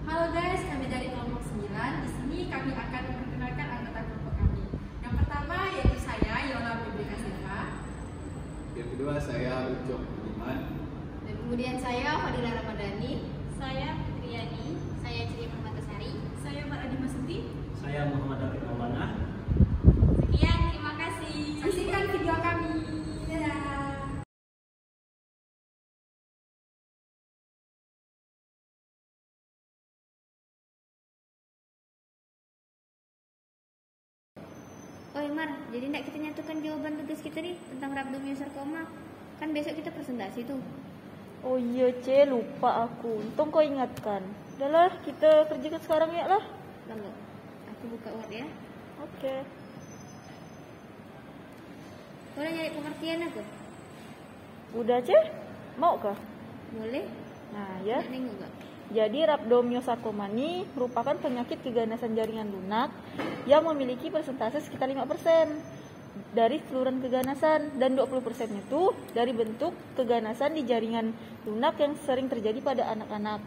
Halo guys, kami dari kelompok 9. Di sini kami akan memperkenalkan anggota kelompok kami. Yang pertama yaitu saya, Yola Febrika Silva. Yang kedua saya Ucok Budiman. Dan kemudian saya Fadila Ramadhani. Saya Fitriani. Saya Ciri Permatasari. Saya Mbak Adi Masuti. Saya Muhammad David Maulana. Sekian, terima kasih. Saksikan video kami. Dadah. Oh Mar, jadi nak kita nyatukan jawaban tugas kita nih tentang rhabdomyosarcoma. Kan besok kita presentasi tuh. Oh iya, lupa aku. Untung kau ingatkan. Udahlah, kita kerjakan sekarang ya lah. Tunggu, aku buka Word ya. Oke. Kau udah nyari pengertian aku? Udah, Mau kah? Boleh? Nah, ya. Nak nengok gak? Jadi rhabdomyosarcoma ini merupakan penyakit keganasan jaringan lunak yang memiliki persentase sekitar 5% dari keseluruhan keganasan, dan 20% itu dari bentuk keganasan di jaringan lunak yang sering terjadi pada anak-anak.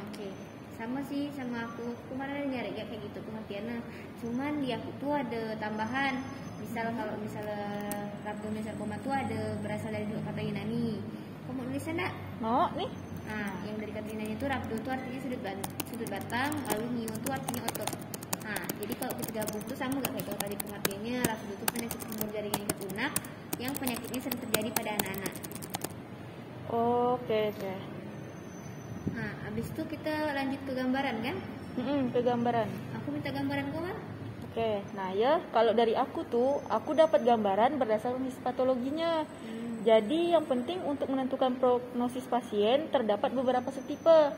Oke. Sama sih sama aku. Kemarin ada nyari kayak gitu pengertiannya. Cuman di aku tuh ada tambahan. Kalau misalnya rhabdomyosarcoma tuh ada berasal dari dua kata Yunani. Kamu mau nulis enggak? Mau nih? Nah, yang dari kata Yunani itu rhabdo itu artinya sudut batang, lalu mio itu artinya otot. Nah, jadi kalau kita gabung tuh sama gak kayak kalau tadi pengertiannya, rhabdo itu penyakit tumor jaringan ikat lunak yang penyakitnya sering terjadi pada anak-anak. Oke. Nah, abis itu kita lanjut ke gambaran kan? Ke gambaran. Aku minta gambaran kau kan? Oke, nah ya, kalau dari aku tuh, aku dapat gambaran berdasarkan histopatologinya. Jadi yang penting untuk menentukan prognosis pasien terdapat beberapa subtipe.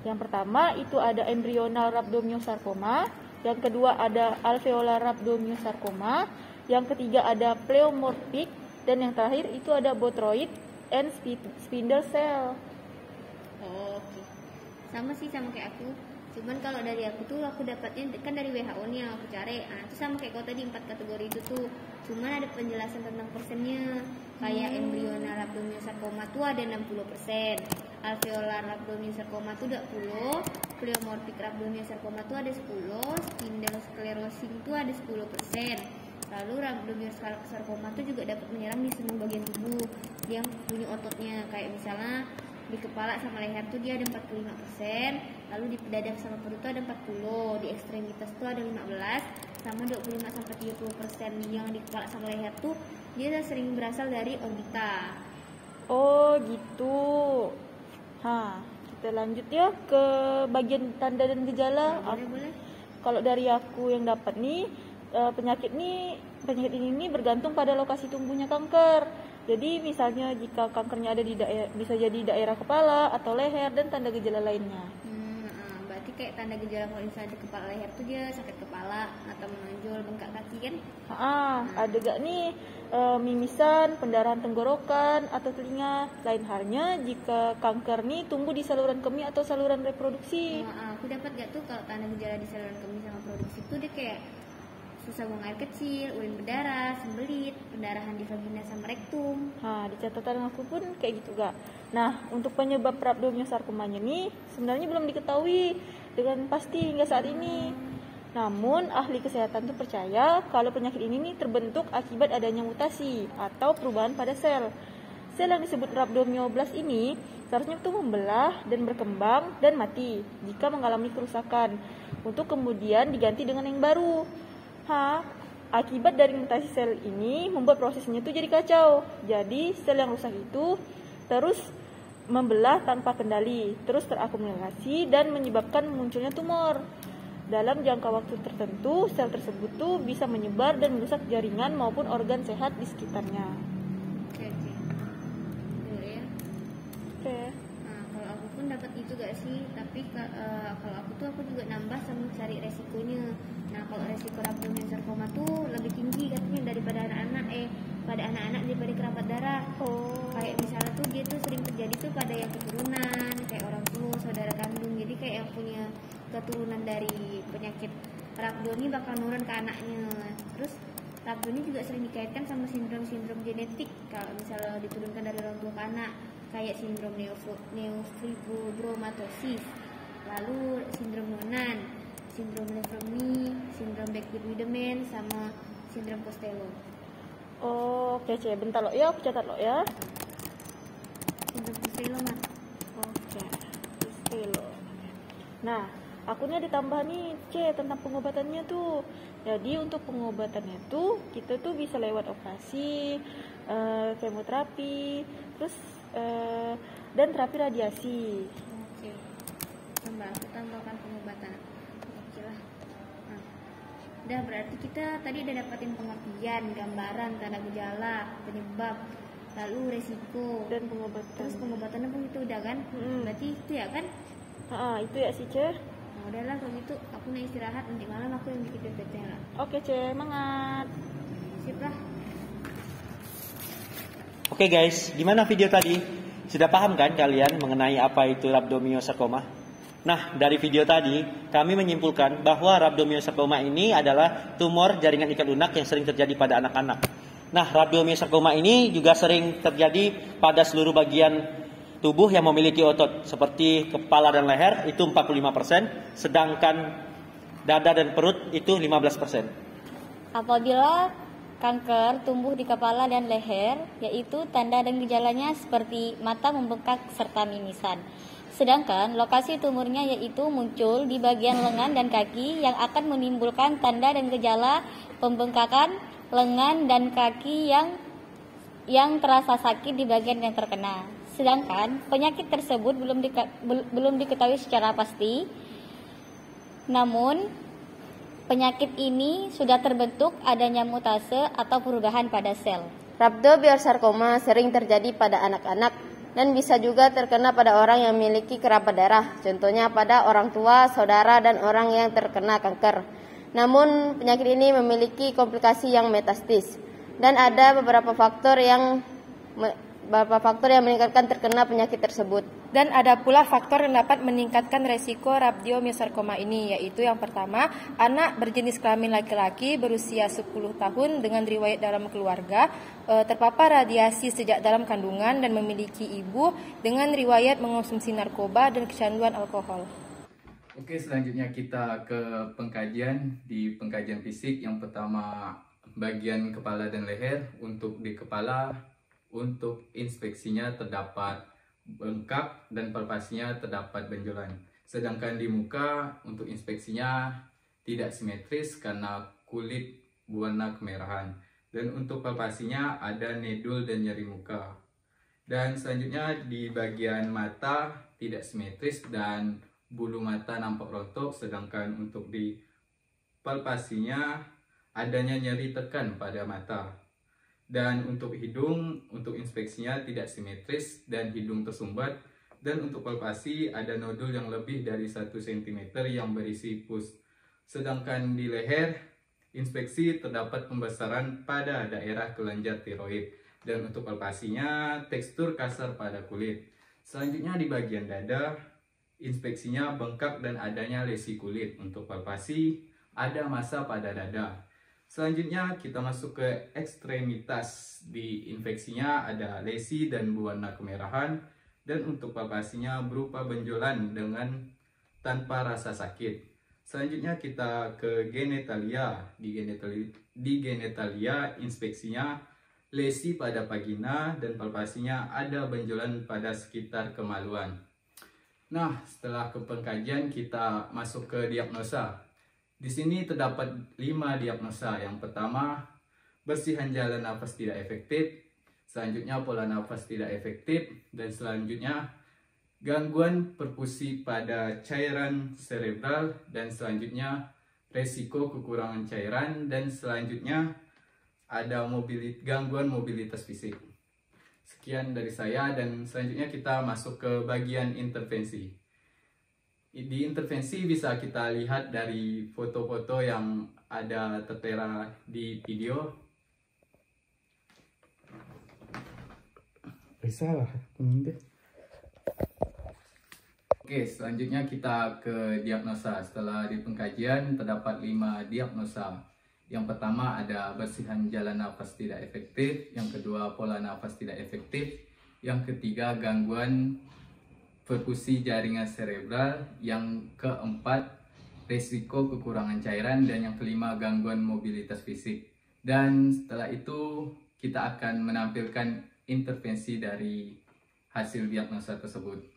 Yang pertama itu ada embryonal rhabdomyosarcoma, yang kedua ada alveolar rhabdomyosarcoma, yang ketiga ada pleomorphic, dan yang terakhir itu ada bothroid and spindle cell. Oke. Sama sih sama kayak aku. Cuman kalau dari aku tuh aku dapatnya kan dari WHO nih yang aku cari. Nah, itu sama kayak kau tadi 4 kategori itu tuh. Cuman ada penjelasan tentang persennya. Kayak embryonal rhabdomyosarcoma tuh ada 60%, alveolar rhabdomyosarcoma tuh 20%, pleomorphic rhabdomyosarcoma tuh ada 10%, spindle sclerosing tuh ada 10%. Lalu rhabdomyosarcoma tuh juga dapat menyerang di semua bagian tubuh yang punya ototnya. Kayak misalnya di kepala sama leher tuh dia ada 45%, lalu di dada sama perut tuh ada 40%, di ekstremitas tuh ada 15%, sama 25-30% yang di kepala sama leher tuh dia sering berasal dari orbita. Oh gitu. Kita lanjut ya ke bagian tanda dan gejala. Boleh. Kalau dari aku yang dapat nih, penyakit ini bergantung pada lokasi tumbuhnya kanker. Jadi misalnya jika kankernya ada di bisa jadi daerah kepala atau leher dan tanda gejala lainnya. Berarti kayak tanda gejala kalau misalnya di kepala leher tuh dia sakit kepala atau menonjol bengkak kaki kan? Ada gak nih mimisan, pendarahan tenggorokan atau telinga. Lain halnya jika kanker nih tumbuh di saluran kemih atau saluran reproduksi. Aku dapat gak tuh kalau tanda gejala di saluran kemih sama produksi tuh dia kayak susah buang air kecil, urin berdarah, sembelit, pendarahan di vagina sama rektum. Di catatan aku pun kayak gitu gak. Nah, untuk penyebab rhabdomyosarcomanya nih sebenarnya belum diketahui dengan pasti hingga saat ini. Namun ahli kesehatan tuh percaya kalau penyakit ini nih terbentuk akibat adanya mutasi atau perubahan pada sel. Sel yang disebut rhabdomyoblast ini seharusnya tuh membelah dan berkembang dan mati jika mengalami kerusakan untuk kemudian diganti dengan yang baru. Akibat dari mutasi sel ini membuat prosesnya itu jadi kacau. Jadi sel yang rusak itu terus membelah tanpa kendali, terus terakumulasi dan menyebabkan munculnya tumor. Dalam jangka waktu tertentu, sel tersebut tuh bisa menyebar dan merusak jaringan maupun organ sehat di sekitarnya. Oke. Boleh ya? Oke. Nah, kalau aku pun dapat itu gak sih? Tapi kalau aku juga nambah sama cari resikonya. Nah, kalau resiko rhabdomyosarcoma tuh lebih tinggi katanya daripada anak-anak daripada kerabat darah. Kayak misalnya tuh dia tuh sering terjadi tuh pada yang keturunan, kayak orang tua, saudara kandung. Jadi kayak yang punya keturunan dari penyakit rhabdo ini bakal nurun ke anaknya. Terus rhabdo ini juga sering dikaitkan sama sindrom-sindrom genetik kalau misalnya diturunkan dari orang tua ke anak, kayak sindrom neofibromatosis. lalu sindrom Noonan, sindrom Lefromi, sindrom Becker-Wiedemann, sama sindrom Costello. Oh, oke C. Bentar lo ya, aku catat lo ya. Sindrom Costello mas. Oke, Costello. Nah, akunnya ditambah nih C tentang pengobatannya tuh. Jadi untuk pengobatannya tuh kita tuh bisa lewat operasi, kemoterapi, terus dan terapi radiasi. Oke. Aku tambahkan pengobatan. Oke lah. Nah, udah berarti kita tadi udah dapatin pengertian, gambaran, tanda gejala, penyebab, lalu resiko Dan pengobatan. terus pengobatannya pun itu udah kan. Berarti itu ya kan. Itu ya sih C. Nah udahlah kalau gitu aku mau istirahat, nanti malam aku yang bikin PPT lah. Oke C, semangat. Sip lah. Oke guys, gimana video tadi? Sudah paham kan kalian mengenai apa itu rhabdomyosarcoma? Nah, dari video tadi kami menyimpulkan bahwa rhabdomyosarcoma ini adalah tumor jaringan ikat lunak yang sering terjadi pada anak-anak. Nah, rhabdomyosarcoma ini juga sering terjadi pada seluruh bagian tubuh yang memiliki otot seperti kepala dan leher itu 45%, sedangkan dada dan perut itu 15%. Apabila kanker tumbuh di kepala dan leher, yaitu tanda dan gejalanya seperti mata membengkak serta mimisan. Sedangkan lokasi tumornya yaitu muncul di bagian lengan dan kaki yang akan menimbulkan tanda dan gejala pembengkakan lengan dan kaki yang terasa sakit di bagian yang terkena. Sedangkan penyakit tersebut belum diketahui secara pasti. Namun penyakit ini sudah terbentuk adanya mutase atau perubahan pada sel. Rhabdomyosarcoma sering terjadi pada anak-anak dan bisa juga terkena pada orang yang memiliki kerabat darah, contohnya pada orang tua, saudara, dan orang yang terkena kanker. Namun penyakit ini memiliki komplikasi yang metastastis dan ada beberapa faktor yang meningkatkan terkena penyakit tersebut. Dan ada pula faktor yang dapat meningkatkan resiko rhabdomyosarcoma ini, yaitu yang pertama, anak berjenis kelamin laki-laki berusia 10 tahun dengan riwayat dalam keluarga, terpapar radiasi sejak dalam kandungan dan memiliki ibu dengan riwayat mengonsumsi narkoba dan kecanduan alkohol. Oke, selanjutnya kita ke pengkajian. Di pengkajian fisik yang pertama bagian kepala dan leher. Untuk di kepala, untuk inspeksinya terdapat bengkak dan palpasinya terdapat benjolan. Sedangkan di muka untuk inspeksinya tidak simetris karena kulit berwarna kemerahan. Dan untuk palpasinya ada nedul dan nyeri muka. Dan selanjutnya di bagian mata tidak simetris dan bulu mata nampak rontok. Sedangkan untuk di palpasinya adanya nyeri tekan pada mata. Dan untuk hidung, untuk inspeksinya tidak simetris dan hidung tersumbat. Dan untuk palpasi ada nodul yang lebih dari 1 cm yang berisi pus. Sedangkan di leher, inspeksi terdapat pembesaran pada daerah kelenjar tiroid. Dan untuk palpasinya tekstur kasar pada kulit. Selanjutnya di bagian dada, inspeksinya bengkak dan adanya lesi kulit. Untuk palpasi ada massa pada dada. Selanjutnya kita masuk ke ekstremitas. Di infeksinya ada lesi dan berwarna kemerahan. Dan untuk palpasinya berupa benjolan dengan tanpa rasa sakit. Selanjutnya kita ke genitalia. Di genitalia inspeksinya lesi pada vagina dan palpasinya ada benjolan pada sekitar kemaluan. Nah, setelah ke pengkajian kita masuk ke diagnosa. Di sini terdapat 5 diagnosa. Yang pertama, bersihan jalan nafas tidak efektif. Selanjutnya, pola nafas tidak efektif. Dan selanjutnya, gangguan perfusi pada cairan cerebral. Dan selanjutnya, resiko kekurangan cairan. Dan selanjutnya, ada gangguan mobilitas fisik. Sekian dari saya dan selanjutnya kita masuk ke bagian intervensi. Di intervensi bisa kita lihat dari foto-foto yang ada tertera di video. Salah. Oke, selanjutnya kita ke diagnosa. Setelah di pengkajian terdapat 5 diagnosa. Yang pertama ada bersihan jalan nafas tidak efektif. Yang kedua pola nafas tidak efektif. Yang ketiga gangguan perfusi jaringan cerebral, yang keempat resiko kekurangan cairan, dan yang kelima gangguan mobilitas fisik. Dan setelah itu kita akan menampilkan intervensi dari hasil diagnosa tersebut.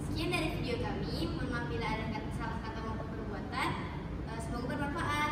Sekian dari video kami. Mohon maaf bila ada salah kata maupun perbuatan. Semoga bermanfaat.